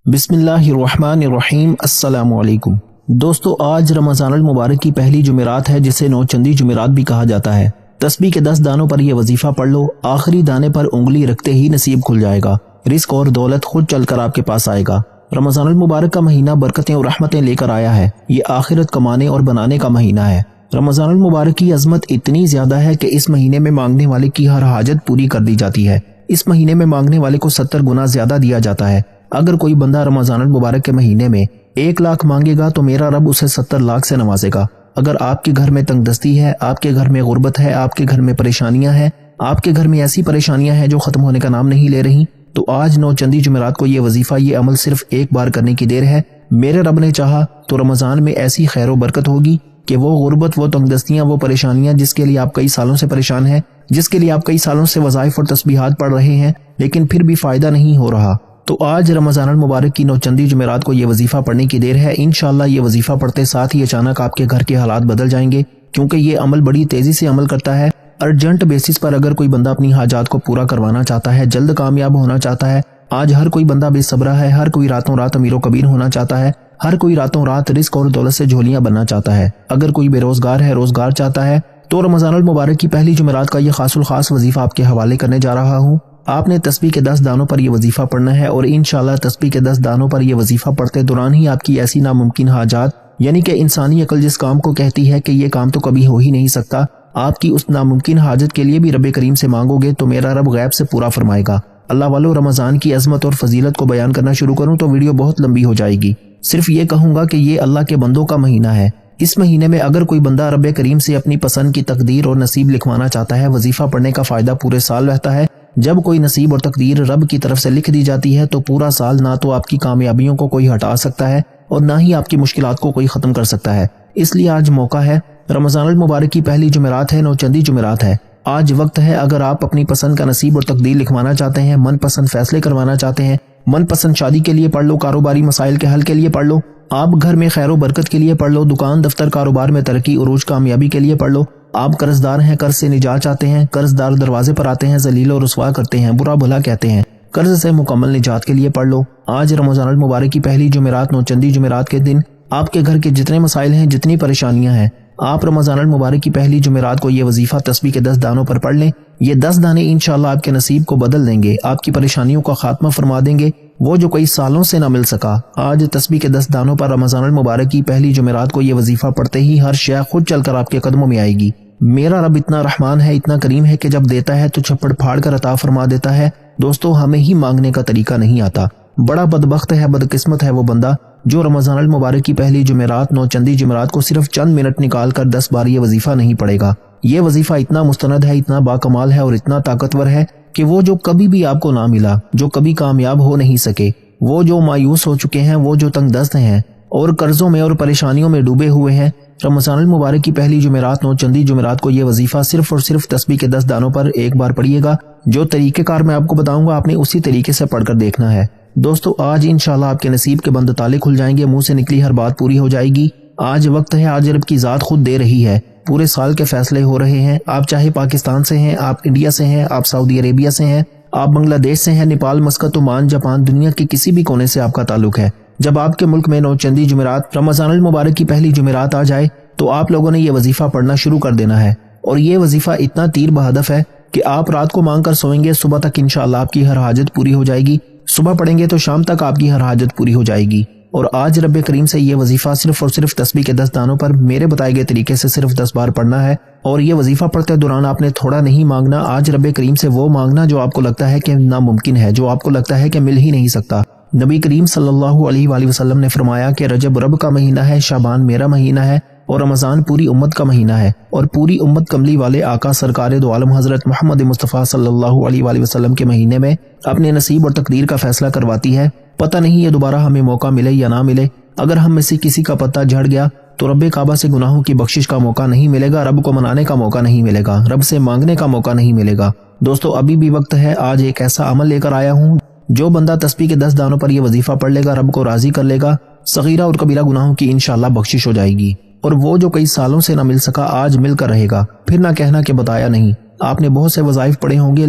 بسم اللہ الرحمن الرحیم۔ السلام علیکم دوستو، آج رمضان المبارک کی پہلی جمعرات ہے جسے نوچندی جمعرات بھی کہا جاتا ہے۔ تسبیح کے 10 دانوں پر یہ وظیفہ پڑھ لو، آخری دانے پر انگلی رکھتے ہی نصیب کھل جائے گا، رزق اور دولت خود چل کر آپ کے پاس آئے گا۔ رمضان المبارک کا مہینہ برکتیں اور رحمتیں لے کر آیا ہے، یہ آخرت کمانے اور بنانے کا مہینہ ہے۔ رمضان المبارک کی عظمت اتنی زیادہ ہے کہ اس مہینے میں مانگنے والے کی ہر حاجت پوری کر دی جاتی ہے۔ اس مہینے میں مانگنے والے کو 70 گنا زیادہ دیا جاتا ہے۔ اگر کوئی بندہ رمضان المبارک کے مہینے میں 1 لاکھ مانگے گا تو میرا رب اسے 70 لاکھ سے نوازے گا۔ اگر آپ کے گھر میں تنگ دستی ہے، آپ کے گھر میں غربت ہے، آپ کے گھر میں پریشانیاں ہیں، آپ کے گھر میں ایسی پریشانیاں ہیں جو ختم ہونے کا نام نہیں لے رہی، تو آج نوچندی جمعرات کو یہ وظیفہ، یہ عمل صرف ایک بار کرنے کی دیر ہے۔ میرے رب نے چاہا تو رمضان میں ایسی خیر و برکت ہوگی کہ وہ غربت، وہ تنگ دستیاں، وہ پریشانیاں جس کے لیے آپ کئی سالوں سے پریشان ہیں، جس کے لیے آپ کئی سالوں سے وظائف اور تسبیحات پڑھ رہے ہیں لیکن پھر بھی فائدہ نہیں ہو رہا، تو آج رمضان المبارک کی نوچندی جمعرات کو یہ وظیفہ پڑھنے کی دیر ہے۔ انشاءاللہ یہ وظیفہ پڑھتے ساتھ ہی اچانک آپ کے گھر کے حالات بدل جائیں گے، کیونکہ یہ عمل بڑی تیزی سے عمل کرتا ہے۔ ارجنٹ بیسس پر اگر کوئی بندہ اپنی حاجات کو پورا کروانا چاہتا ہے، جلد کامیاب ہونا چاہتا ہے، آج ہر کوئی بندہ بے صبرہ ہے، ہر کوئی راتوں رات امیر و کبیر ہونا چاہتا ہے، ہر کوئی راتوں رات رزق اور دولت سے جھولیاں بننا چاہتا ہے، اگر کوئی بے روزگار ہے، روزگار چاہتا ہے، تو رمضان المبارک کی پہلی جمعرات کا یہ خاص الخاص وظیفہ آپ کے حوالے کرنے جا رہا ہوں۔ آپ نے تسبیح کے 10 دانوں پر یہ وظیفہ پڑھنا ہے، اور انشاءاللہ تسبیح کے 10 دانوں پر یہ وظیفہ پڑھتے دوران ہی آپ کی ایسی ناممکن حاجات، یعنی کہ انسانی عقل جس کام کو کہتی ہے کہ یہ کام تو کبھی ہو ہی نہیں سکتا، آپ کی اس ناممکن حاجت کے لیے بھی رب کریم سے مانگو گے تو میرا رب غیب سے پورا فرمائے گا۔ اللہ والو، رمضان کی عظمت اور فضیلت کو بیان کرنا شروع کروں تو ویڈیو بہت لمبی ہو جائے گی، صرف یہ کہوں گا کہ یہ اللہ کے بندوں کا مہینہ ہے۔ اس مہینے میں اگر کوئی بندہ رب کریم سے اپنی پسند کی تقدیر اور نصیب لکھوانا چاہتا ہے، وظیفہ پڑھنے کا فائدہ پورے سال رہتا ہے۔ جب کوئی نصیب اور تقدیر رب کی طرف سے لکھ دی جاتی ہے تو پورا سال نہ تو آپ کی کامیابیوں کو کوئی ہٹا سکتا ہے اور نہ ہی آپ کی مشکلات کو کوئی ختم کر سکتا ہے۔ اس لیے آج موقع ہے، رمضان المبارک کی پہلی جمعرات ہے، نوچندی جمعرات ہے، آج وقت ہے۔ اگر آپ اپنی پسند کا نصیب اور تقدیر لکھوانا چاہتے ہیں، من پسند فیصلے کروانا چاہتے ہیں، من پسند شادی کے لیے پڑھ لو، کاروباری مسائل کے حل کے لیے پڑھ لو، آپ گھر میں خیر و برکت کے لیے پڑھ لو، دکان دفتر کاروبار میں ترقی عروج کامیابی کے لیے پڑھ لو، آپ قرض دار ہیں، قرض سے نجات چاہتے ہیں، قرض دار دروازے پر آتے ہیں، ذلیل و رسوا کرتے ہیں، برا بھلا کہتے ہیں، قرض سے مکمل نجات کے لیے پڑھ لو۔ آج رمضان المبارک کی پہلی جمعرات، نوچندی جمعرات کے دن آپ کے گھر کے جتنے مسائل ہیں، جتنی پریشانیاں ہیں، آپ رمضان المبارک کی پہلی جمعرات کو یہ وظیفہ تسبیح کے 10 دانوں پر پڑھ لیں۔ یہ 10 دانے انشاءاللہ آپ کے نصیب کو بدل دیں گے، آپ کی پریشانیوں کا خاتمہ فرما دیں گے، وہ جو کئی سالوں سے نہ مل سکا۔ آج تسبیح کے 10 دانوں پر رمضان المبارک کی پہلی جمعرات کو یہ وظیفہ پڑھتے ہی ہر شے خود چل کر آپ کے قدموں میں آئے گی۔ میرا رب اتنا رحمان ہے، اتنا کریم ہے کہ جب دیتا ہے تو چھپڑ پھاڑ کر عطا فرما دیتا ہے۔ دوستو، ہمیں ہی مانگنے کا طریقہ نہیں آتا۔ بڑا بدبخت ہے، بدقسمت ہے وہ بندہ جو رمضان المبارک کی پہلی جمعرات، نوچندی جمعرات کو صرف چند منٹ نکال کر 10 بار یہ وظیفہ نہیں پڑھے گا۔ یہ وظیفہ اتنا مستند ہے، اتنا باکمال ہے اور اتنا طاقتور ہے کہ وہ جو کبھی بھی آپ کو نہ ملا، جو کبھی کامیاب ہو نہیں سکے، وہ جو مایوس ہو چکے ہیں، وہ جو تنگ دست ہیں اور قرضوں میں اور پریشانیوں میں ڈوبے ہوئے ہیں، رمضان المبارک کی پہلی جمعرات، نوچندی جمعرات کو یہ وظیفہ صرف اور صرف تسبیح کے 10 دانوں پر ایک بار پڑھیے گا۔ جو طریقہ کار میں آپ کو بتاؤں گا، آپ نے اسی طریقے سے پڑھ کر دیکھنا ہے۔ دوستو، آج انشاءاللہ آپ کے نصیب کے بند تالے کھل جائیں گے، منہ سے نکلی ہر بات پوری ہو جائے گی۔ آج وقت ہے، آج رب کی ذات خود دے رہی ہے، پورے سال کے فیصلے ہو رہے ہیں۔ آپ چاہے پاکستان سے ہیں، آپ انڈیا سے ہیں، آپ سعودی عربیہ سے ہیں، آپ بنگلہ دیش سے ہیں، نیپال، مسقط، عمان، جاپان، دنیا کے کسی بھی کونے سے آپ کا تعلق ہے، جب آپ کے ملک میں نوچندی جمعرات، رمضان المبارک کی پہلی جمعرات آ جائے تو آپ لوگوں نے یہ وظیفہ پڑھنا شروع کر دینا ہے۔ اور یہ وظیفہ اتنا تیر بہدف ہے کہ آپ رات کو مانگ کر سوئیں گے، صبح تک انشاءاللہ آپ کی ہر حاجت پوری ہو جائے گی، صبح پڑھیں گے تو شام تک آپ کی ہر حاجت پوری ہو جائے گی۔ اور آج رب کریم سے یہ وظیفہ صرف اور صرف تسبیح کے 10 دانوں پر میرے بتائے گئے طریقے سے صرف 10 بار پڑھنا ہے، اور یہ وظیفہ پڑھتے دوران آپ نے تھوڑا نہیں مانگنا۔ آج رب کریم سے وہ مانگنا جو آپ کو لگتا ہے کہ ناممکن ہے، جو آپ کو لگتا ہے کہ مل ہی نہیں سکتا۔ نبی کریم صلی اللہ علیہ وآلہ وسلم نے فرمایا کہ رجب رب کا مہینہ ہے، شعبان میرا مہینہ ہے، اور رمضان پوری امت کا مہینہ ہے، اور پوری امت کملی والے آقا سرکار دو عالم حضرت محمد مصطفیٰ صلی اللہ علیہ وآلہ وسلم کے مہینے میں اپنے نصیب اور تقدیر کا فیصلہ کرواتی ہے۔ پتہ نہیں یہ دوبارہ ہمیں موقع ملے یا نہ ملے، اگر ہم میں سے کسی کا پتہ جھڑ گیا تو رب کعبہ سے گناہوں کی بخشش کا موقع نہیں ملے گا، رب کو منانے کا موقع نہیں ملے گا، رب سے مانگنے کا موقع نہیں ملے گا۔ دوستو، ابھی بھی وقت ہے۔ آج ایک ایسا عمل لے کر آیا ہوں، جو بندہ تسبیح کے 10 دانوں پر یہ وظیفہ پڑھ لے گا، رب کو راضی کر لے گا، صغیرہ اور کبیرہ گناہوں کی انشاءاللہ بخشش ہو جائے گی، اور وہ جو کئی سالوں سے نہ مل سکا آج مل کر رہے گا۔ پھر نہ کہنا کہ بتایا نہیں۔ آپ نے بہت سے وظائف پڑھے ہوں گے،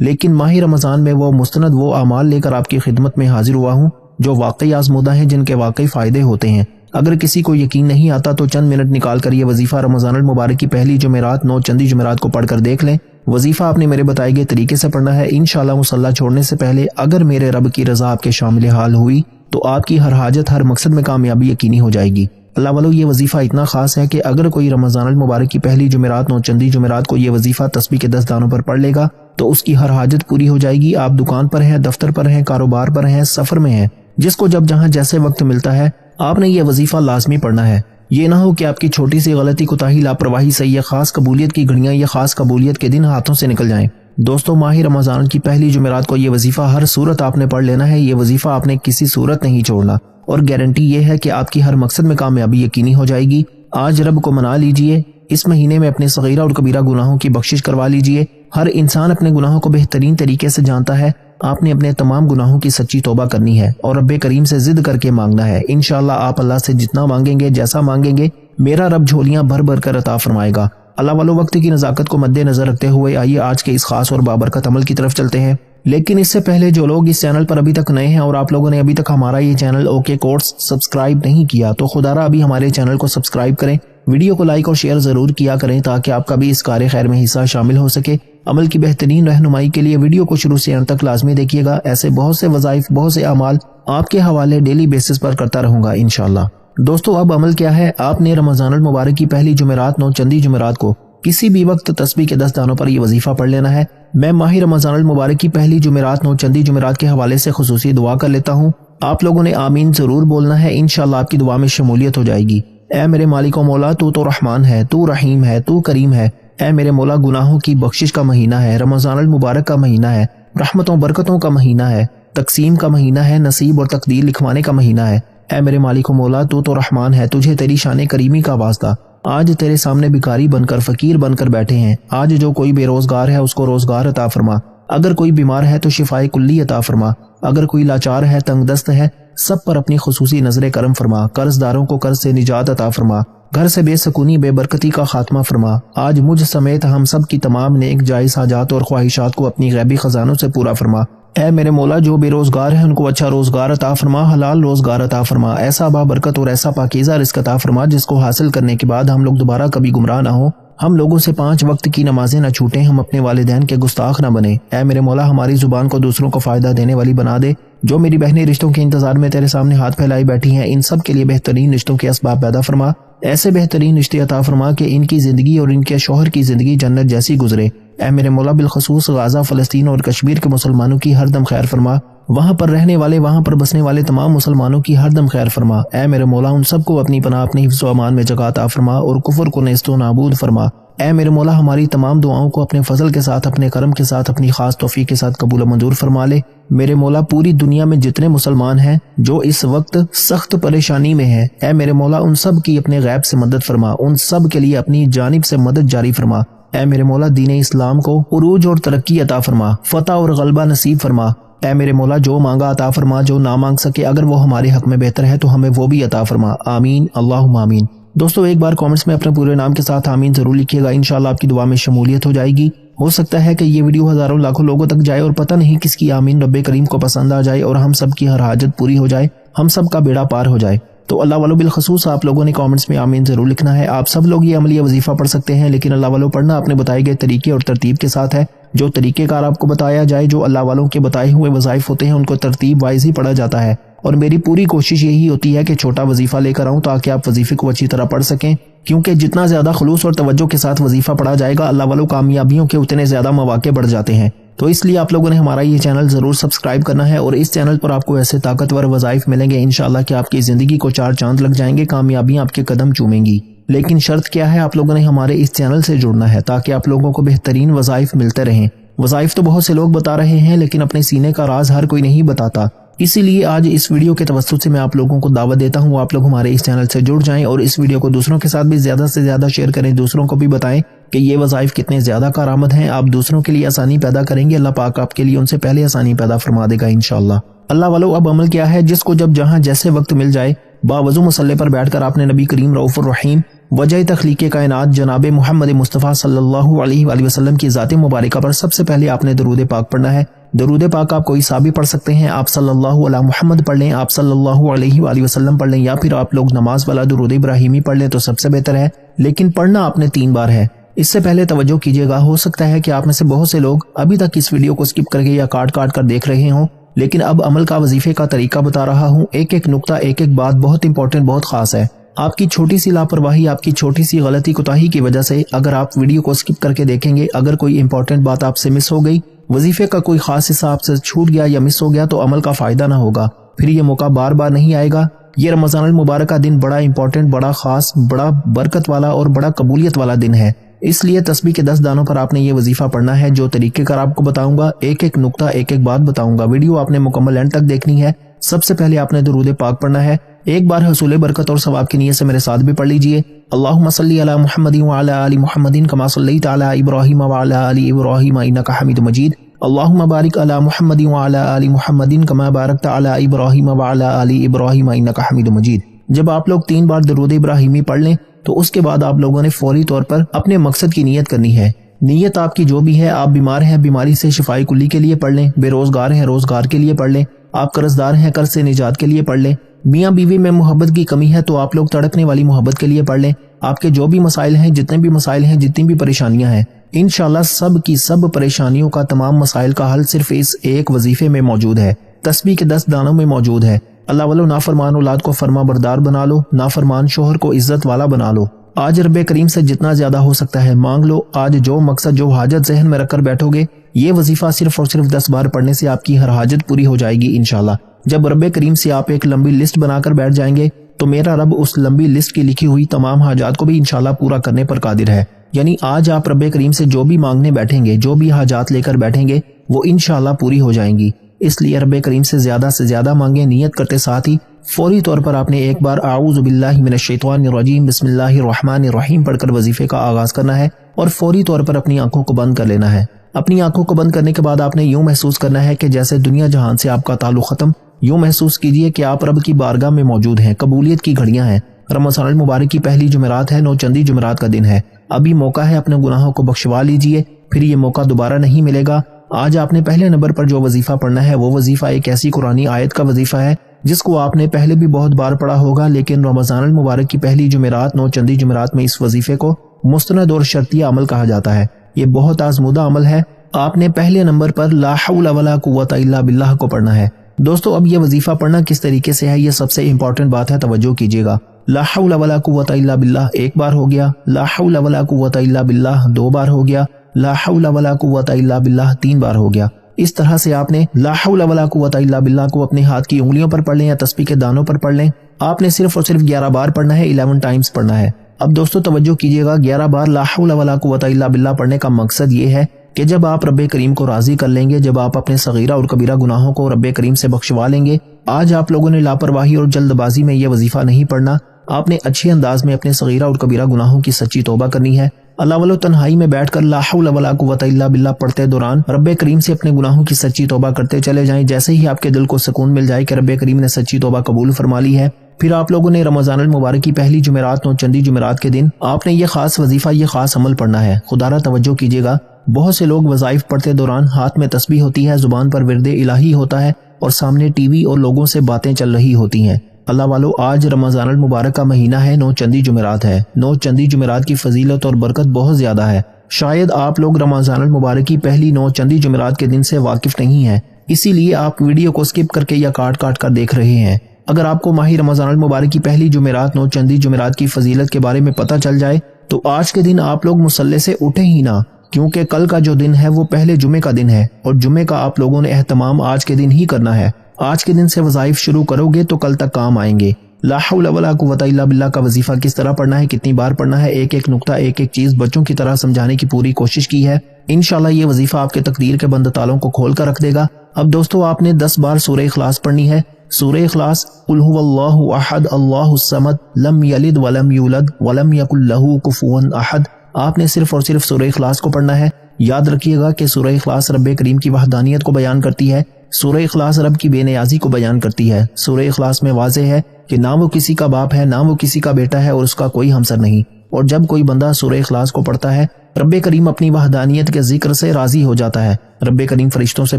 لیکن ماہ رمضان میں وہ مستند وہ اعمال لے کر آپ کی خدمت میں حاضر ہوا ہوں جو واقعی آزمودہ ہیں، جن کے واقعی فائدے ہوتے ہیں۔ اگر کسی کو یقین نہیں آتا تو چند منٹ نکال کر یہ وظیفہ رمضان المبارک کی پہلی جمعرات 9 چندی جمعرات کو پڑھ کر دیکھ لیں۔ وظیفہ آپ نے میرے بتائے گئے طریقے سے پڑھنا ہے۔ انشاءاللہ مصلی چھوڑنے سے پہلے اگر میرے رب کی رضا آپ کے شامل حال ہوئی تو آپ کی ہر حاجت، ہر مقصد میں کامیابی یقینی ہو جائے گی۔ اللہ والو، یہ وظیفہ اتنا خاص ہے کہ اگر کوئی رمضان المبارک کی پہلی جمعرات 9 چندی جمعرات کو یہ وظیفہ تسبیح کے 10 دانوں پر پڑھ لے گا تو اس کی ہر حاجت پوری ہو جائے گی۔ آپ دکان پر ہیں، دفتر پر ہیں، کاروبار پر ہیں، سفر میں ہیں، جس کو جب جہاں جیسے وقت ملتا ہے آپ نے یہ وظیفہ لازمی پڑھنا ہے۔ یہ نہ ہو کہ آپ کی چھوٹی سی غلطی، کوتاہی، لاپرواہی سے یہ خاص قبولیت کی گھڑیاں، یہ خاص قبولیت کے دن ہاتھوں سے نکل جائیں۔ دوستو، ماہ رمضان کی پہلی جمعرات کو یہ وظیفہ ہر صورت آپ نے پڑھ لینا ہے۔ یہ وظیفہ آپ نے کسی صورت نہیں چھوڑنا، اور گارنٹی یہ ہے کہ آپ کی ہر مقصد میں کامیابی یقینی ہو جائے گی۔ آج رب کو منا لیجئے، اس مہینے میں اپنے صغیرہ اور کبیرہ گناہوں کی بخشش کروا لیجئے۔ ہر انسان اپنے گناہوں کو بہترین طریقے سے جانتا ہے۔ آپ نے اپنے تمام گناہوں کی سچی توبہ کرنی ہے اور رب کریم سے ضد کر کے مانگنا ہے۔ انشاءاللہ آپ اللہ سے جتنا مانگیں گے، جیسا مانگیں گے، میرا رب جھولیاں بھر بھر کر عطا فرمائے گا۔ اللہ والو، وقت کی نزاکت کو مد نظر رکھتے ہوئے آئیے آج کے اس خاص اور بابرکت عمل کی طرف چلتے ہیں۔ لیکن اس سے پہلے جو لوگ اس چینل پر ابھی تک نئے ہیں اور آپ لوگوں نے ابھی تک ہمارا یہ چینل اوکے کورس سبسکرائب نہیں کیا تو خدا را ابھی ہمارے چینل کو سبسکرائب کریں، ویڈیو کو لائک اور شیئر ضرور کیا کریں تاکہ آپ کا بھی اس کار خیر میں حصہ شامل ہو سکے۔ عمل کی بہترین رہنمائی کے لیے ویڈیو کو شروع سے انت تک لازمی دیکھیے گا۔ ایسے بہت سے وظائف، بہت سے اعمال آپ کے حوالے ڈیلی بیسس پر کرتا رہوں گا انشاءاللہ۔ دوستو، اب عمل کیا ہے؟ آپ نے رمضان المبارک کی پہلی جمعرات 9 چندی جمعرات کو کسی بھی وقت تسبیح کے 10 دانوں پر یہ وظیفہ پڑھ لینا ہے۔ میں ماہ رمضان المبارک کی پہلی جمعرات 9 چندی جمعرات کے حوالے سے خصوصی دعا کر لیتا ہوں۔ آپ لوگوں نے آمین ضرور بولنا ہے، انشاءاللہ آپ کی دعا میں شمولیت ہو جائے گی۔ اے میرے مالک و مولا، تو رحمان ہے، تو رحیم ہے، تو کریم ہے۔ اے میرے مولا، گناہوں کی بخشش کا مہینہ ہے، رمضان المبارک کا مہینہ ہے، رحمتوں برکتوں کا مہینہ ہے، تقسیم کا مہینہ ہے، نصیب اور تقدیر لکھوانے کا مہینہ ہے۔ اے میرے مالک و مولا، تو رحمان ہے، تجھے تیری شان کریمی کا واسطہ۔ آج تیرے سامنے بھکاری بن کر، فقیر بن کر بیٹھے ہیں۔ آج جو کوئی بے روزگار ہے اس کو روزگار عطا فرما، اگر کوئی بیمار ہے تو شفائے کلی عطا فرما، اگر کوئی لاچار ہے، تنگ دست ہے، سب پر اپنی خصوصی نظر کرم فرما، قرض داروں کو قرض سے نجات عطا فرما، گھر سے بے سکونی، بے برکتی کا خاتمہ فرما۔ آج مجھ سمیت ہم سب کی تمام نیک جائز حاجات اور خواہشات کو اپنی غیبی خزانوں سے پورا فرما۔ اے میرے مولا، جو بے روزگار ہیں ان کو اچھا روزگار عطا فرما، حلال روزگار عطا فرما، ایسا بابرکت اور ایسا پاکیزہ رزق عطا فرما جس کو حاصل کرنے کے بعد ہم لوگ دوبارہ کبھی گمراہ نہ ہوں، ہم لوگوں سے 5 وقت کی نمازیں نہ چھوٹیں، ہم اپنے والدین کے گستاخ نہ بنیں۔ اے میرے مولا، ہماری زبان کو دوسروں کو فائدہ دینے والی بنا دے۔ جو میری بہنیں رشتوں کے انتظار میں تیرے سامنے ہاتھ پھیلائی بیٹھی ہیں، ان سب کے لیے بہترین رشتوں کے اسباب پیدا فرما، ایسے بہترین رشتے عطا فرما کہ ان کی زندگی اور ان کے شوہر کی زندگی جنت جیسی گزرے۔ اے میرے مولا، بالخصوص غزہ، فلسطین اور کشمیر کے مسلمانوں کی ہر دم خیر فرما، وہاں پر رہنے والے، وہاں پر بسنے والے تمام مسلمانوں کی ہر دم خیر فرما۔ اے میرے مولا، ان سب کو اپنی پناہ، اپنی حفظ و امان میں جگہ عطا فرما اور کفر کو نیست و نابود فرما۔ اے میرے مولا، ہماری تمام دعاؤں کو اپنے فضل کے ساتھ، اپنے کرم کے ساتھ، اپنی خاص توفیق کے ساتھ قبول و منظور فرما لے۔ میرے مولا، پوری دنیا میں جتنے مسلمان ہیں جو اس وقت سخت پریشانی میں ہیں، اے میرے مولا، ان سب کی اپنے غیب سے مدد فرما، ان سب کے لیے اپنی جانب سے مدد جاری فرما۔ اے میرے مولا، دین اسلام کو عروج اور ترقی عطا فرما، فتح اور غلبہ نصیب فرما۔ اے میرے مولا، جو مانگا عطا فرما، جو نہ مانگ سکے اگر وہ ہمارے حق میں بہتر ہے تو ہمیں وہ بھی عطا فرما۔ آمین، اللہم آمین۔ دوستو، ایک بار کامنٹس میں اپنے پورے نام کے ساتھ آمین ضرور لکھیے گا، انشاءاللہ آپ کی دعا میں شمولیت ہو جائے گی۔ ہو سکتا ہے کہ یہ ویڈیو ہزاروں لاکھوں لوگوں تک جائے اور پتہ نہیں کس کی آمین رب کریم کو پسند آ جائے اور ہم سب کی ہر حاجت پوری ہو جائے، ہم سب کا بیڑا پار ہو جائے۔ تو اللہ والو، بالخصوص آپ لوگوں نے کامنٹس میں آمین ضرور لکھنا ہے۔ آپ سب لوگ یہ عملی وظیفہ پڑھ سکتے ہیں، لیکن اللہ والو پڑھنا آپ نے بتائے گئے طریقے اور ترتیب کے ساتھ ہے۔ جو طریقہ کار آپ کو بتایا جائے، جو اللہ والوں کے بتائے ہوئے وظائف ہوتے ہیں، ان کو ترتیب وائز ہی پڑھا جاتا ہے، اور میری پوری کوشش یہی ہوتی ہے کہ چھوٹا وظیفہ لے کر آؤں تاکہ آپ وظیفے کو اچھی طرح پڑھ سکیں، کیونکہ جتنا زیادہ خلوص اور توجہ کے ساتھ وظیفہ پڑھا جائے گا، اللہ والوں کامیابیوں کے اتنے زیادہ مواقع بڑھ جاتے ہیں۔ تو اس لیے آپ لوگوں نے ہمارا یہ چینل ضرور سبسکرائب کرنا ہے، اور اس چینل پر آپ کو ایسے طاقتور وظائف ملیں گے انشاءاللہ کہ آپ کی زندگی کو 4 چاند لگ جائیں گے، کامیابیاں آپ کے قدم چومیں گی۔ لیکن شرط کیا ہے؟ آپ لوگوں نے ہمارے اس چینل سے جڑنا ہے تاکہ آپ لوگوں کو بہترین وظائف ملتے رہیں۔ وظائف تو بہت سے لوگ بتا رہے ہیں، لیکن اپنے سینے کا راز ہر کوئی نہیں بتاتا۔ اسی لیے آج اس ویڈیو کے توسط سے میں آپ لوگوں کو دعوت دیتا ہوں، آپ لوگ ہمارے اس چینل سے جڑ جائیں اور اس ویڈیو کو دوسروں کے ساتھ بھی زیادہ سے زیادہ شیئر کریں، دوسروں کو بھی بتائیں کہ یہ وظائف کتنے زیادہ کارآمد ہیں۔ آپ دوسروں کے لیے آسانی پیدا کریں گے، اللہ پاک آپ کے لیے ان سے پہلے آسانی پیدا فرما دے گا انشاءاللہ۔ اللہ والو، اب عمل کیا ہے؟ جس کو جب جہاں جیسے وقت مل جائے، باوضو مصلی پر بیٹھ کر آپ نے نبی کریم رؤوف الرحیم، وجہ تخلیق کائنات جناب محمد مصطفیٰ صلی اللہ علیہ وآلہ وسلم کی ذات مبارکہ پر سب سے پہلے آپ نے درود پاک پڑھنا ہے۔ درود پاک آپ کوئی سا بھی پڑھ سکتے ہیں، آپ صلی اللہ علیہ محمد پڑھ لیں، آپ صلی اللہ علیہ وآلہ وسلم پڑھ لیں، یا پھر آپ لوگ نماز والا درود ابراہیمی پڑھ لیں تو سب سے بہتر ہے، لیکن پڑھنا آپ نے 3 بار ہے۔ اس سے پہلے توجہ کیجیے گا، ہو سکتا ہے کہ آپ میں سے بہت سے لوگ ابھی تک اس ویڈیو کو سکپ کر کے یا کاٹ کر دیکھ رہے ہوں، لیکن اب عمل کا وظیفے کا طریقہ بتا رہا ہوں، ایک ایک نقطہ، ایک ایک بات بہت امپورٹنٹ، بہت خاص ہے۔ آپ کی چھوٹی سی لاپرواہی، آپ کی چھوٹی سی غلطی کوتاہی کی وجہ سے اگر آپ ویڈیو کو سکپ کر کے دیکھیں گے، اگر کوئی امپورٹنٹ بات آپ سے مس ہو گئی، وظیفے کا کوئی خاص حصہ آپ سے چھوٹ گیا یا مس ہو گیا، تو عمل کا فائدہ نہ ہوگا، پھر یہ موقع بار بار نہیں آئے گا۔ یہ رمضان المبارک کا دن بڑا امپورٹنٹ، بڑا خاص، بڑا برکت والا اور بڑا قبولیت والا دن ہے، اس لیے تسبیح کے 10 دانوں پر آپ نے یہ وظیفہ پڑھنا ہے۔ جو طریقہ کار آپ کو بتاؤں گا، ایک ایک نقطہ، ایک ایک بات بتاؤں گا، ویڈیو آپ نے مکمل اینڈ تک دیکھنی ہے۔ سب سے پہلے آپ نے درود پاک پڑھنا ہے، ایک بار حصول برکت اور ثواب کی نیت سے میرے ساتھ بھی پڑھ لیجئے۔ اللہم صلی علی محمد وعلی آل محمد کما صلیت علی ابراہیم وعلی آل ابراہیم انک حمید مجید۔ اللہم بارک علی محمد وعلی آل محمد کما بارکت علی ابراہیم وعلی آل ابراہیم انک حمید مجید۔ جب آپ لوگ 3 بار درود ابراہیمی پڑھ لیں تو اس کے بعد آپ لوگوں نے فوری طور پر اپنے مقصد کی نیت کرنی ہے۔ نیت آپ کی جو بھی ہے، آپ بیمار ہیں بیماری سے شفائے کلی کے لیے پڑھ لیں، بے روزگار ہیں روزگار کے لیے پڑھ لیں، آپ قرض دار ہیں قرض سے نجات کے لیے پڑھ لیں، میاں بیوی میں محبت کی کمی ہے تو آپ لوگ تڑپنے والی محبت کے لیے پڑھ لیں۔ آپ کے جو بھی مسائل ہیں، جتنے بھی مسائل ہیں، جتنی بھی پریشانیاں ہیں، انشاءاللہ سب کی سب پریشانیوں کا، تمام مسائل کا حل صرف اس ایک وظیفے میں موجود ہے، تسبیح کے 10 دانوں میں موجود ہے۔ اللہ والو، نافرمان اولاد کو فرما بردار بنا لو، نافرمان شوہر کو عزت والا بنا لو۔ آج رب کریم سے جتنا زیادہ ہو سکتا ہے مانگ لو۔ آج جو مقصد، جو حاجت ذہن میں رکھ کر بیٹھو گے، یہ وظیفہ صرف اور صرف 10 بار پڑھنے سے آپ کی ہر حاجت پوری ہو جائے گی انشاءاللہ۔ جب رب کریم سے آپ ایک لمبی لسٹ بنا کر بیٹھ جائیں گے تو میرا رب اس لمبی لسٹ کی لکھی ہوئی تمام حاجات کو بھی انشاءاللہ پورا کرنے پر قادر ہے۔ یعنی آج آپ رب کریم سے جو بھی مانگنے بیٹھیں گے، جو بھی حاجات لے کر بیٹھیں گے، وہ انشاءاللہ پوری ہو جائیں گی۔ اس لیے رب کریم سے زیادہ مانگیں، نیت کرتے ساتھ ہی فوری طور پر آپ نے ایک بار اعوذ باللہ من الشیطان الرجیم بسم اللہ الرحمن الرحیم پڑھ کر وظیفے کا آغاز کرنا ہے اور فوری طور پر اپنی آنکھوں کو بند کر لینا ہے۔ اپنی آنکھوں کو بند کرنے کے بعد آپ نے یوں محسوس کرنا ہے کہ جیسے دنیا جہان سے آپ کا تعلق ختم، یوں محسوس کیجئے کہ آپ رب کی بارگاہ میں موجود ہیں، قبولیت کی گھڑیاں ہیں۔ رمضان المبارک کی پہلی جمعرات ہے، 9 چندی جمعرات کا دن ہے، ابھی موقع ہے، اپنے گناہوں کو بخشوا لیجئے، پھر یہ موقع دوبارہ نہیں ملے گا۔ آج آپ نے پہلے نمبر پر جو وظیفہ پڑھنا ہے وہ وظیفہ ایک ایسی قرآنی آیت کا وظیفہ ہے جس کو آپ نے پہلے بھی بہت بار پڑھا ہوگا، لیکن رمضان المبارک کی پہلی جمعرات، 9 چندی جمعرات میں اس وظیفے کو مستند اور شرطیہ عمل کہا جاتا ہے۔ یہ بہت آزمودہ عمل ہے۔ آپ نے پہلے نمبر پر لا حول ولا قوت الا باللہ کو پڑھنا ہے۔ دوستو، اب یہ وظیفہ پڑھنا کس طریقے سے ہے، یہ سب سے امپورٹنٹ بات ہے، توجہ کیجیے گا۔ لا حول ولا قوت الا باللہ 1 بار ہو گیا، لا حول ولا قوت الا باللہ 2 بار ہو گیا، لا حول ولا قوت الا باللہ 3 بار ہو گیا۔ اس طرح سے آپ نے لا حول ولا قوت الا باللہ کو اپنے ہاتھ کی انگلیوں پر پڑھ لیں یا تسبیح کے دانوں پر پڑھ لیں۔ آپ نے صرف اور صرف 11 بار پڑھنا ہے، 11 ٹائمز پڑھنا ہے۔ اب دوستو توجہ کیجیے گا، 11 بار لا حول ولا قوت الا باللہ پڑھنے کا مقصد یہ ہے کہ جب آپ رب کریم کو راضی کر لیں گے، جب آپ اپنے صغیرہ اور کبیرہ گناہوں کو رب کریم سے بخشوا لیں گے۔ آج آپ لوگوں نے لاپرواہی اور جلد بازی میں یہ وظیفہ نہیں پڑھنا، آپ نے اچھے انداز میں اپنے صغیرہ اور کبیرہ گناہوں کی سچی توبہ کرنی ہے۔ اللہ والو، تنہائی میں بیٹھ کر لا حول ولا قوت الا باللہ پڑھتے دوران رب کریم سے اپنے گناہوں کی سچی توبہ کرتے چلے جائیں۔ جیسے ہی آپ کے دل کو سکون مل جائے کہ رب کریم نے سچی توبہ قبول فرما لی ہے، پھر آپ لوگوں نے رمضان المبارک کی پہلی جمعرات، 9 چندی جمعرات کے دن آپ نے یہ خاص وظیفہ، یہ خاص عمل پڑھنا ہے۔ خدا را توجہ کیجیے گا، بہت سے لوگ وظائف پڑھتے دوران ہاتھ میں تسبیح ہوتی ہے، زبان پر ورد الہی ہوتا ہے اور سامنے ٹی وی اور لوگوں سے باتیں چل رہی ہوتی ہیں۔ اللہ والو، آج رمضان المبارک کا مہینہ ہے، 9 چندی جمعرات ہے۔ 9 چندی جمعرات کی فضیلت اور برکت بہت زیادہ ہے۔ شاید آپ لوگ رمضان المبارک کی پہلی 9 چندی جمعرات کے دن سے واقف نہیں ہیں، اسی لیے آپ ویڈیو کو سکپ کر کے یا کاٹ کر دیکھ رہے ہیں۔ اگر آپ کو ماہ رمضان المبارک کی پہلی جمعرات، 9 چندی جمعرات کی فضیلت کے بارے میں پتہ چل جائے تو آج کے دن آپ لوگ مصلی سے اٹھیں ہی نہ، کیونکہ کل کا جو دن ہے وہ پہلے جمعے کا دن ہے اور جمعے کا آپ لوگوں نے اہتمام آج کے دن ہی کرنا ہے۔ آج کے دن سے وظائف شروع کرو گے تو کل تک کام آئیں گے۔ لا حول ولا قوت الا باللہ کا وظیفہ کس طرح پڑھنا ہے، کتنی بار پڑھنا ہے، ایک ایک نقطہ، ایک ایک چیز بچوں کی طرح سمجھانے کی پوری کوشش کی ہے۔ انشاءاللہ یہ وظیفہ آپ کے تقدیر کے بند تالوں کو کھول کر رکھ دے گا۔ اب دوستو، آپ نے 10 بار سورہ اخلاص پڑھنی ہے۔ سورہ اخلاص، قل هو اللہ احد اللہ الصمد لم یلد ولم یولد ولم یکن لہ کفوا احد۔ آپ نے صرف اور صرف سورہ اخلاص کو پڑھنا ہے۔ یاد رکھیے گا کہ سورہ اخلاص رب کریم کی وحدانیت کو بیان کرتی ہے، سورہ اخلاص رب کی بے نیازی کو بیان کرتی ہے۔ سورہ اخلاص میں واضح ہے کہ نہ وہ کسی کا باپ ہے، نہ وہ کسی کا بیٹا ہے اور اس کا کوئی ہمسر نہیں۔ اور جب کوئی بندہ سورہ اخلاص کو پڑھتا ہے رب کریم اپنی وحدانیت کے ذکر سے راضی ہو جاتا ہے۔ رب کریم فرشتوں سے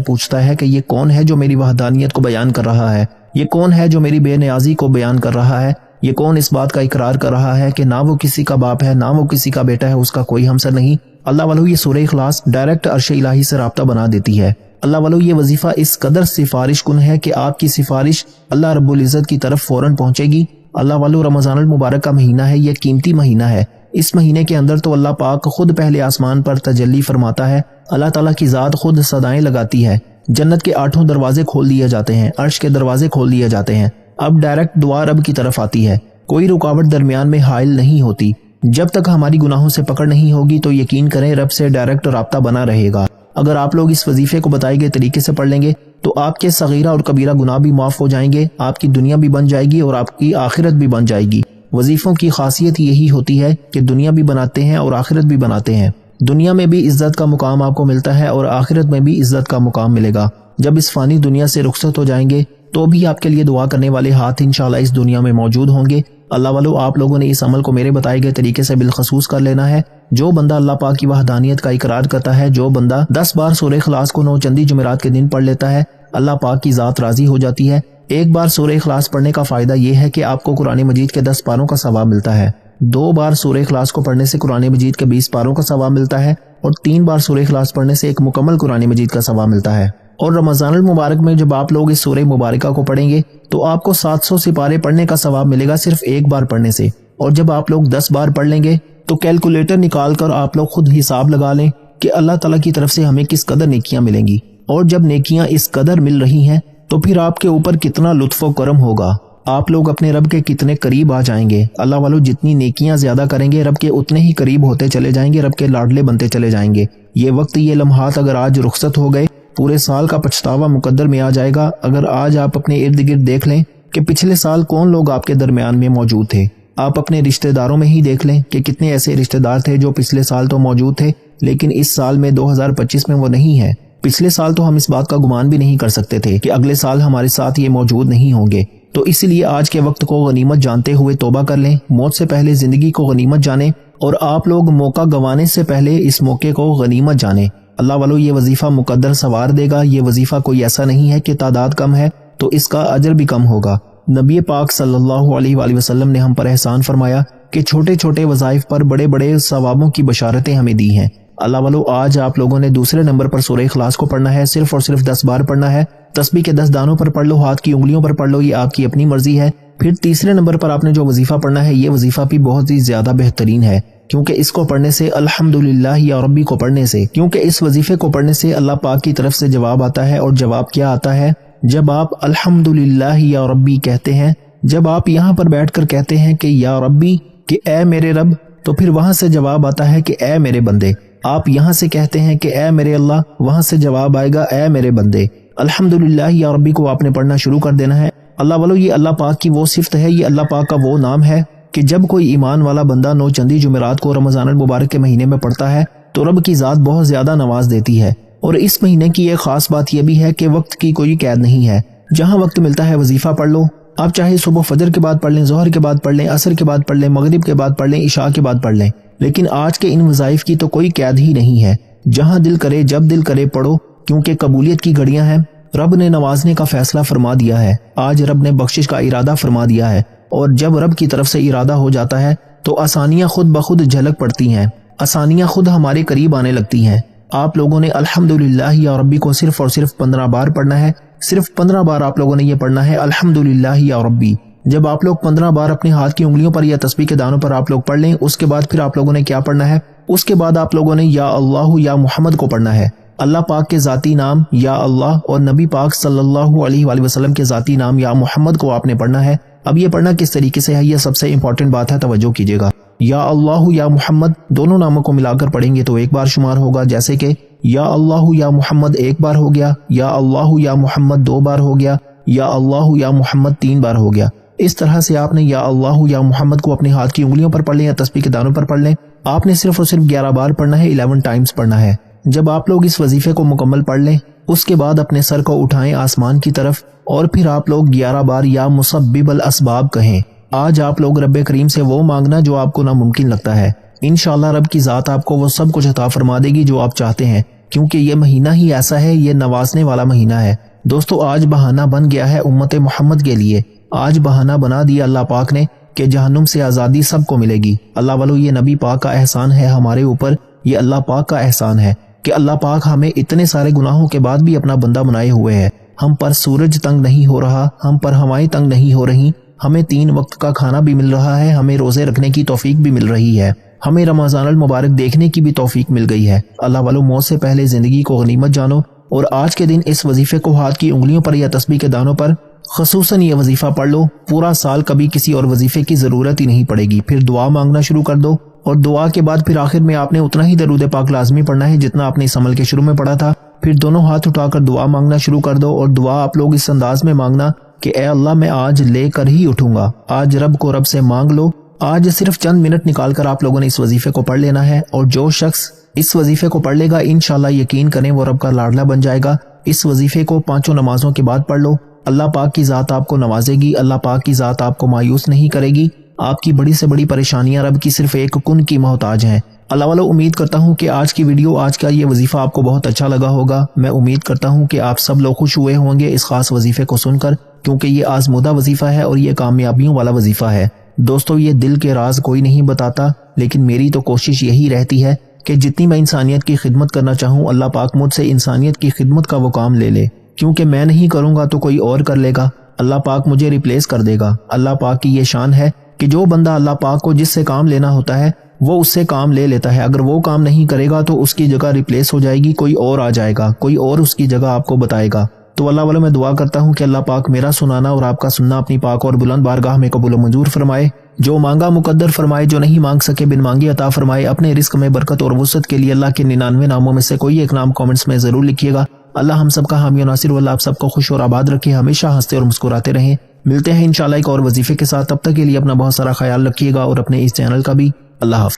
پوچھتا ہے کہ یہ کون ہے جو میری وحدانیت کو بیان کر رہا ہے، یہ کون ہے جو میری بے نیازی کو بیان کر رہا ہے، یہ کون اس بات کا اقرار کر رہا ہے کہ نہ وہ کسی کا باپ ہے، نہ وہ کسی کا بیٹا ہے، اس کا کوئی ہمسر نہیں۔ اللہ والو یہ سورہ اخلاص ڈائریکٹ عرش الہی سے رابطہ بنا دیتی ہے۔ اللہ والو یہ وظیفہ اس قدر سفارش کن ہے کہ آپ کی سفارش اللہ رب العزت کی طرف فوراً پہنچے گی۔ اللہ والو رمضان المبارک کا مہینہ ہے، یہ قیمتی مہینہ ہے۔ اس مہینے کے اندر تو اللہ پاک خود پہلے آسمان پر تجلی فرماتا ہے، اللہ تعالیٰ کی ذات خود صدائیں لگاتی ہے، جنت کے 8 دروازے کھول دیے جاتے ہیں، عرش کے دروازے کھول دیے جاتے ہیں، اب ڈائریکٹ دعا رب کی طرف آتی ہے، کوئی رکاوٹ درمیان میں حائل نہیں ہوتی۔ جب تک ہماری گناہوں سے پکڑ نہیں ہوگی تو یقین کریں رب سے ڈائریکٹ رابطہ بنا رہے گا۔ اگر آپ لوگ اس وظیفے کو بتائے گئے طریقے سے پڑھ لیں گے تو آپ کے صغیرہ اور کبیرہ گناہ بھی معاف ہو جائیں گے، آپ کی دنیا بھی بن جائے گی اور آپ کی آخرت بھی بن جائے گی۔ وظیفوں کی خاصیت یہی ہوتی ہے کہ دنیا بھی بناتے ہیں اور آخرت بھی بناتے ہیں۔ دنیا میں بھی عزت کا مقام آپ کو ملتا ہے اور آخرت میں بھی عزت کا مقام ملے گا۔ جب اس فانی دنیا سے رخصت ہو جائیں گے تو بھی آپ کے لیے دعا کرنے والے ہاتھ انشاءاللہ اس دنیا میں موجود ہوں گے۔ اللہ والو آپ لوگوں نے اس عمل کو میرے بتائے گئے طریقے سے بالخصوص کر لینا ہے۔ جو بندہ اللہ پاک کی وحدانیت کا اقرار کرتا ہے، جو بندہ 10 بار سورہ اخلاص کو 9 چندی جمعرات کے دن پڑھ لیتا ہے، اللہ پاک کی ذات راضی ہو جاتی ہے۔ ایک بار سورہ اخلاص پڑھنے کا فائدہ یہ ہے کہ آپ کو قرآن مجید کے 10 پاروں کا ثواب ملتا ہے، 2 بار سورہ اخلاص کو پڑھنے سے قرآن مجید کے 20 پاروں کا ثواب ملتا ہے، اور 3 بار سورہ اخلاص پڑھنے سے ایک مکمل قرآن مجید کا ثواب ملتا ہے۔ اور رمضان المبارک میں جب آپ لوگ اس سورہ مبارکہ کو پڑھیں گے تو آپ کو 700 سپارے پڑھنے کا ثواب ملے گا صرف ایک بار پڑھنے سے، اور جب آپ لوگ 10 بار پڑھ لیں گے تو کیلکولیٹر نکال کر آپ لوگ خود حساب لگا لیں کہ اللہ تعالیٰ کی طرف سے ہمیں کس قدر نیکیاں ملیں گی، اور جب نیکیاں اس قدر مل رہی ہیں تو پھر آپ کے اوپر کتنا لطف و کرم ہوگا، آپ لوگ اپنے رب کے کتنے قریب آ جائیں گے۔ اللہ والو جتنی نیکیاں زیادہ کریں گے رب کے اتنے ہی قریب ہوتے چلے جائیں گے، رب کے لاڈلے بنتے چلے جائیں گے۔ یہ وقت، یہ لمحات اگر آج رخصت ہو گئے پورے سال کا پچھتاوا مقدر میں آ جائے گا۔ اگر آج آپ اپنے ارد گرد دیکھ لیں کہ پچھلے سال کون لوگ آپ کے درمیان میں موجود تھے، آپ اپنے رشتہ داروں میں ہی دیکھ لیں کہ کتنے ایسے رشتہ دار تھے جو پچھلے سال تو موجود تھے لیکن اس سال میں 2025 میں وہ نہیں ہے۔ پچھلے سال تو ہم اس بات کا گمان بھی نہیں کر سکتے تھے کہ اگلے سال ہمارے ساتھ یہ موجود نہیں ہوں گے۔ تو اس لیے آج کے وقت کو غنیمت جانتے ہوئے توبہ کر لیں، موت سے پہلے زندگی کو غنیمت جانیں، اور آپ لوگ موقع گنوانے سے پہلے اس موقع کو غنیمت جانیں۔ اللہ والو یہ وظیفہ مقدر سوار دے گا۔ یہ وظیفہ کوئی ایسا نہیں ہے کہ تعداد کم ہے تو اس کا اجر بھی کم ہوگا۔ نبی پاک صلی اللہ علیہ وآلہ وسلم نے ہم پر احسان فرمایا کہ چھوٹے چھوٹے وظائف پر بڑے بڑے ثوابوں کی بشارتیں ہمیں دی ہیں۔ اللہ والو آج آپ لوگوں نے دوسرے نمبر پر سورہ اخلاص کو پڑھنا ہے، صرف اور صرف 10 بار پڑھنا ہے۔ تسبیح کے 10 دانوں پر پڑھ لو، ہاتھ کی انگلیوں پر پڑھ لو، یہ آپ کی اپنی مرضی ہے۔ پھر تیسرے نمبر پر آپ نے جو وظیفہ پڑھنا ہے، یہ وظیفہ بھی بہت ہی زیادہ بہترین ہے، کیونکہ اس کو پڑھنے سے الحمدللہ یا ربی کو پڑھنے سے، کیونکہ اس وظیفے کو پڑھنے سے اللہ پاک کی طرف سے جواب آتا ہے۔ اور جواب کیا آتا ہے؟ جب آپ الحمدللہ یا ربی کہتے ہیں، جب آپ یہاں پر بیٹھ کر کہتے ہیں کہ یا ربی، کہ اے میرے رب، تو پھر وہاں سے جواب آتا ہے کہ اے میرے بندے۔ آپ یہاں سے کہتے ہیں کہ اے میرے اللہ، وہاں سے جواب آئے گا اے میرے بندے۔ الحمدللہ یا ربی کو آپ نے پڑھنا شروع کر دینا ہے۔ اللہ والو یہ اللہ پاک کی وہ صفت ہے، یہ اللہ پاک کا وہ نام ہے کہ جب کوئی ایمان والا بندہ 9 چندی جمعرات کو رمضان المبارک کے مہینے میں پڑھتا ہے تو رب کی ذات بہت زیادہ نواز دیتی ہے۔ اور اس مہینے کی ایک خاص بات یہ بھی ہے کہ وقت کی کوئی قید نہیں ہے، جہاں وقت ملتا ہے وظیفہ پڑھ لو۔ آپ چاہے صبح فجر کے بعد پڑھ لیں، ظہر کے بعد پڑھ لیں، عصر کے بعد پڑھ لیں، مغرب کے بعد پڑھ لیں، عشاء کے بعد پڑھ لیں، لیکن آج کے ان وظائف کی تو کوئی قید ہی نہیں ہے۔ جہاں دل کرے جب دل کرے پڑھو، کیونکہ قبولیت کی گھڑیاں ہیں۔ رب نے نوازنے کا فیصلہ فرما دیا ہے، آج رب نے بخشش کا ارادہ فرما دیا ہے، اور جب رب کی طرف سے ارادہ ہو جاتا ہے تو آسانیاں خود بخود جھلک پڑتی ہیں، آسانیاں خود ہمارے قریب آنے لگتی ہیں۔ آپ لوگوں نے الحمدللہ یا ربی کو صرف اور صرف 15 بار پڑھنا ہے، صرف 15 بار آپ لوگوں نے یہ پڑھنا ہے الحمدللہ یا ربی۔ جب آپ لوگ 15 بار اپنے ہاتھ کی انگلیوں پر یا تسبیح کے دانوں پر آپ لوگ پڑھ لیں، اس کے بعد پھر آپ لوگوں نے کیا پڑھنا ہے؟ اس کے بعد آپ لوگوں نے یا اللہ یا محمد کو پڑھنا ہے۔ اللہ پاک کے ذاتی نام یا اللہ اور نبی پاک صلی اللہ علیہ وآلہ وسلم کے ذاتی نام یا محمد کو آپ نے پڑھنا ہے۔ اب یہ پڑھنا کس طریقے سے ہے، یہ سب سے امپورٹنٹ بات ہے، توجہ کیجیے گا۔ یا اللہ یا محمد دونوں ناموں کو ملا کر پڑھیں گے تو ایک بار شمار ہوگا، جیسے کہ یا اللہ یا محمد ایک بار ہو گیا، یا اللہ یا محمد 2 بار ہو گیا، یا اللہ یا محمد 3 بار ہو گیا۔ اس طرح سے آپ نے یا اللہ یا محمد کو اپنے ہاتھ کی انگلیوں پر پڑھ لیں یا تسبیح کے دانوں پر پڑھ لیں۔ آپ نے صرف اور صرف 11 بار پڑھنا ہے، 11 ٹائمز پڑھنا ہے۔ جب آپ لوگ اس وظیفے کو مکمل پڑھ لیں، اس کے بعد اپنے سر کو اٹھائیں آسمان کی طرف، اور پھر آپ لوگ 11 بار یا مسبب الاسباب کہیں۔ آج آپ لوگ رب کریم سے وہ مانگنا جو آپ کو ناممکن لگتا ہے، انشاءاللہ رب کی ذات آپ کو وہ سب کچھ عطا فرما دے گی جو آپ چاہتے ہیں، کیونکہ یہ مہینہ ہی ایسا ہے، یہ نوازنے والا مہینہ ہے۔ دوستو آج بہانہ بن گیا ہے امت محمد کے لیے، آج بہانہ بنا دیا اللہ پاک نے کہ جہنم سے آزادی سب کو ملے گی۔ اللہ والو یہ نبی پاک کا احسان ہے ہمارے اوپر، یہ اللہ پاک کا احسان ہے کہ اللہ پاک ہمیں اتنے سارے گناہوں کے بعد بھی اپنا بندہ بنائے ہوئے ہے۔ ہم پر سورج تنگ نہیں ہو رہا، ہم پر ہوائیں تنگ نہیں ہو رہی، ہمیں 3 وقت کا کھانا بھی مل رہا ہے، ہمیں روزے رکھنے کی توفیق بھی مل رہی ہے، ہمیں رمضان المبارک دیکھنے کی بھی توفیق مل گئی ہے۔ اللہ والو موت سے پہلے زندگی کو غنیمت جانو اور آج کے دن اس وظیفے کو ہاتھ کی انگلیوں پر یا تسبیح کے دانوں پر خصوصاً یہ وظیفہ پڑھ لو، پورا سال کبھی کسی اور وظیفے کی ضرورت ہی نہیں پڑے گی۔ پھر دعا مانگنا شروع کر دو، اور دعا کے بعد پھر آخر میں آپ نے اتنا ہی درود پاک لازمی پڑھنا ہے جتنا آپ نے اس عمل کے شروع میں پڑھا تھا۔ پھر دونوں ہاتھ اٹھا کر دعا مانگنا شروع کر دو، اور دعا آپ لوگ اس انداز میں مانگنا کہ اے اللہ میں آج لے کر ہی اٹھوں گا۔ آج رب کو رب سے مانگ لو، آج صرف چند منٹ نکال کر آپ لوگوں نے اس وظیفے کو پڑھ لینا ہے، اور جو شخص اس وظیفے کو پڑھ لے گا انشاءاللہ یقین کریں وہ رب کا لاڈلا بن جائے گا۔ اس وظیفے کو 5 نمازوں کے بعد پڑھ لو، اللہ پاک کی ذات آپ کو نوازے گی، اللہ پاک کی ذات آپ کو مایوس نہیں کرے گی۔ آپ کی بڑی سے بڑی پریشانیاں رب کی صرف ایک کن کی محتاج ہیں۔ اللہ والو امید کرتا ہوں کہ آج کی ویڈیو، آج کا یہ وظیفہ آپ کو بہت اچھا لگا ہوگا۔ میں امید کرتا ہوں کہ آپ سب لوگ خوش ہوئے ہوں گے اس خاص وظیفے کو سن کر، کیونکہ یہ آزمودہ وظیفہ ہے اور یہ کامیابیوں والا وظیفہ ہے۔ دوستو یہ دل کے راز کوئی نہیں بتاتا، لیکن میری تو کوشش یہی رہتی ہے کہ جتنی میں انسانیت کی خدمت کرنا چاہوں اللہ پاک مجھ سے انسانیت کی خدمت کا وہ کام لے لے، کیونکہ میں نہیں کروں گا تو کوئی اور کر لے گا، اللہ پاک مجھے ریپلیس کر دے گا۔ اللہ پاک کی یہ شان ہے کہ جو بندہ اللہ پاک کو جس سے کام لینا ہوتا ہے وہ اس سے کام لے لیتا ہے، اگر وہ کام نہیں کرے گا تو اس کی جگہ ریپلیس ہو جائے گی، کوئی اور آ جائے گا، کوئی اور اس کی جگہ آپ کو بتائے گا۔ تو اللہ والوں میں دعا کرتا ہوں کہ اللہ پاک میرا سنانا اور آپ کا سننا اپنی پاک اور بلند بارگاہ میں قبول و منظور فرمائے، جو مانگا مقدر فرمائے، جو نہیں مانگ سکے بن مانگے عطا فرمائے۔ اپنے رزق میں برکت اور وسعت کے لیے اللہ کے 99 ناموں میں سے کوئی ایک نام کامنٹس میں ضرور لکھیے گا۔ اللہ ہم سب کا حامی و ناصر، واللہ آپ سب کو خوش اور آباد رکھے، ہمیشہ ہنستے اور مسکراتے رہیں۔ ملتے ہیں انشاءاللہ ایک اور وظیفے کے ساتھ، تب تک کے لیے اپنا بہت سارا خیال رکھیے گا اور اپنے اس چینل کا بھی۔ اللہ حافظ۔